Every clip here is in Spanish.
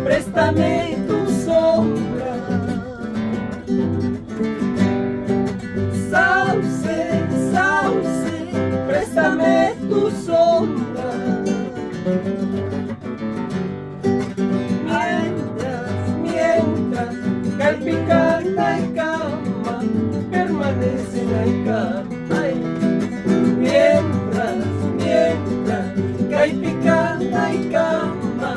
Préstame tu sombra, sauce, sauce, préstame tu sombra. Mientras, calpicana y cama, permanece la cama. Mientras, calpicana y cama,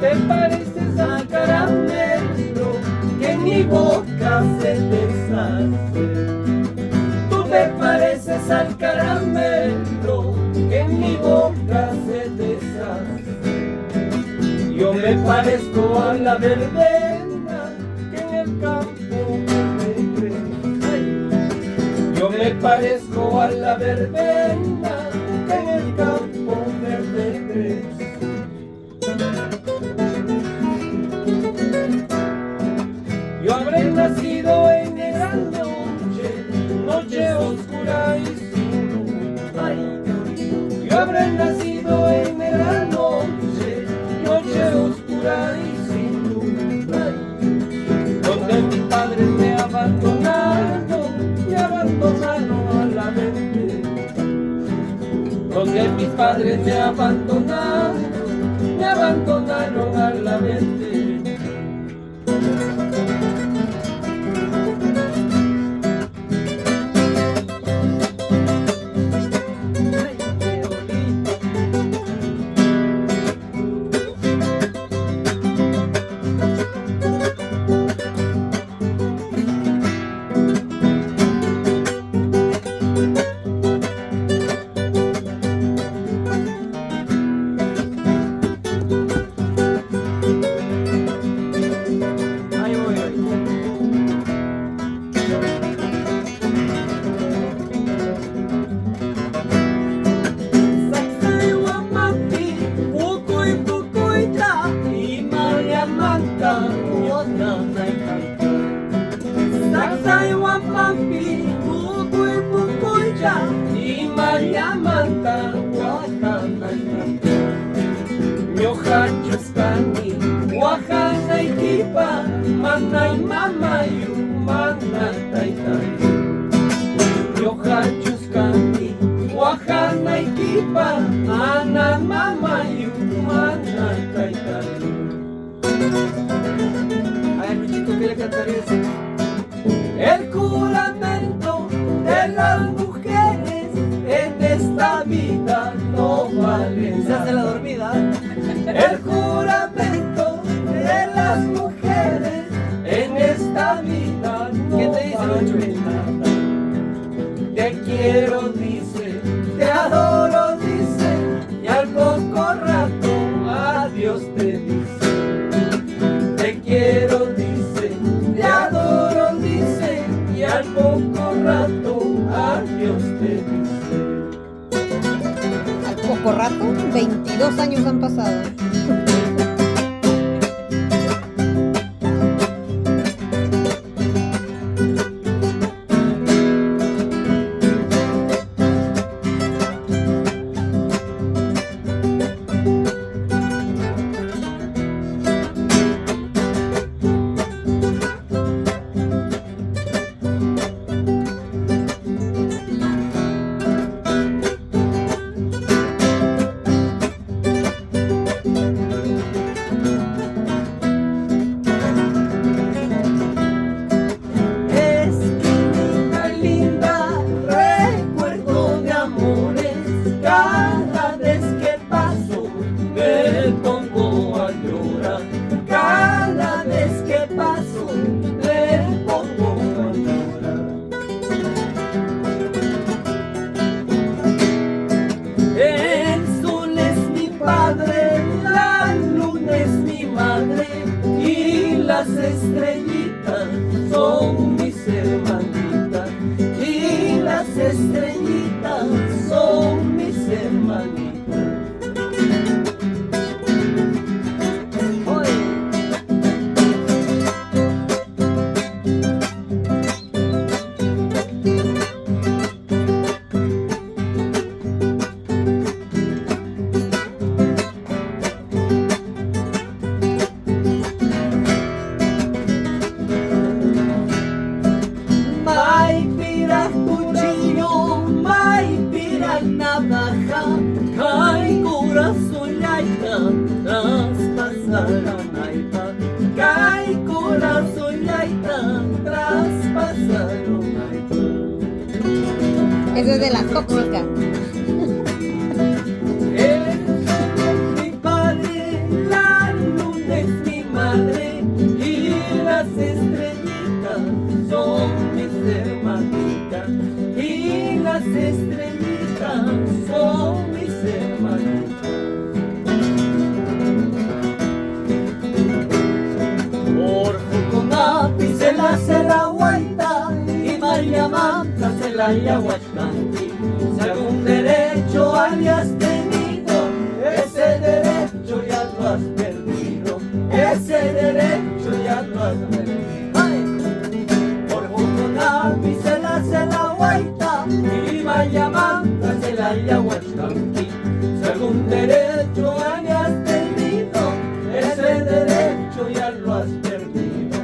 te pareces al caramelo que en mi boca se deshace. Tú te pareces al caramelo que en mi boca se deshace. Yo me parezco a la verbena que en el campo verde crece. Yo me parezco a la verbena que en el campo verde crece. Yo habré nacido en esa noche, noche oscura y sin luz. Yo habré nacido en esa noche, noche oscura y sin luz. Donde mis padres me abandonaron a la mente. Donde mis padres me abandonaron a la mente. Saksay wapampi, bukoy bukoy ja, y María manta wakanay. Miohachos kani, wakanay kipa, manay mamayu, manay taytay. Miohachos kani, wakanay kipa, manay mamayu, manay taytay. Ay, Luchito, ¿qué le cantarías? El juramento de las mujeres en esta vida no vale. Se hace la dormida. El juramento de las mujeres en esta vida no vale nada. Te quiero, dice, te adoro, dice, y al poco rato adiós. 2 años han pasado. Cada vez que paso me pongo a llorar. Cada vez que paso me pongo a llorar. El sol es mi padre, la luna es mi madre y las estrellitas son mis hermanitas. Y las estrellitas son mis hermanitas. Navaja, kay corazon yaita, traspasaron aipa, kay corazon yaita, traspasaron aipa. Eso es de la tóxica. El sol es mi padre, la luna es mi madre y las estrellitas son mis hermanitas y las estrellitas son mis hermanitas. Orjo con apicela se la guaita y María Manta se la yahuachcanti. Si algún derecho habías tenido, ese derecho ya lo has perdido. Ese derecho ya lo has perdido. Orjo con apicela se la guaita y María Manta se la yahuachcanti. Si algún derecho habías tenido, ese derecho ya lo has perdido.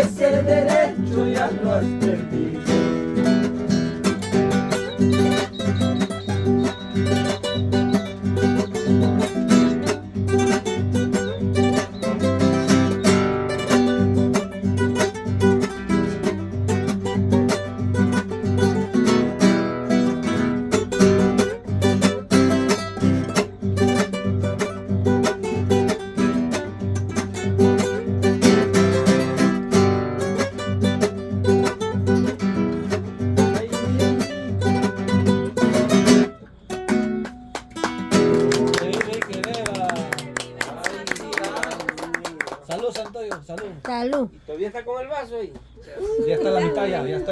Ese derecho ya lo has perdido. Salud, Santoyo, salud. Salud. ¿Todavía está con el vaso ahí? Ya está la mitad ya está.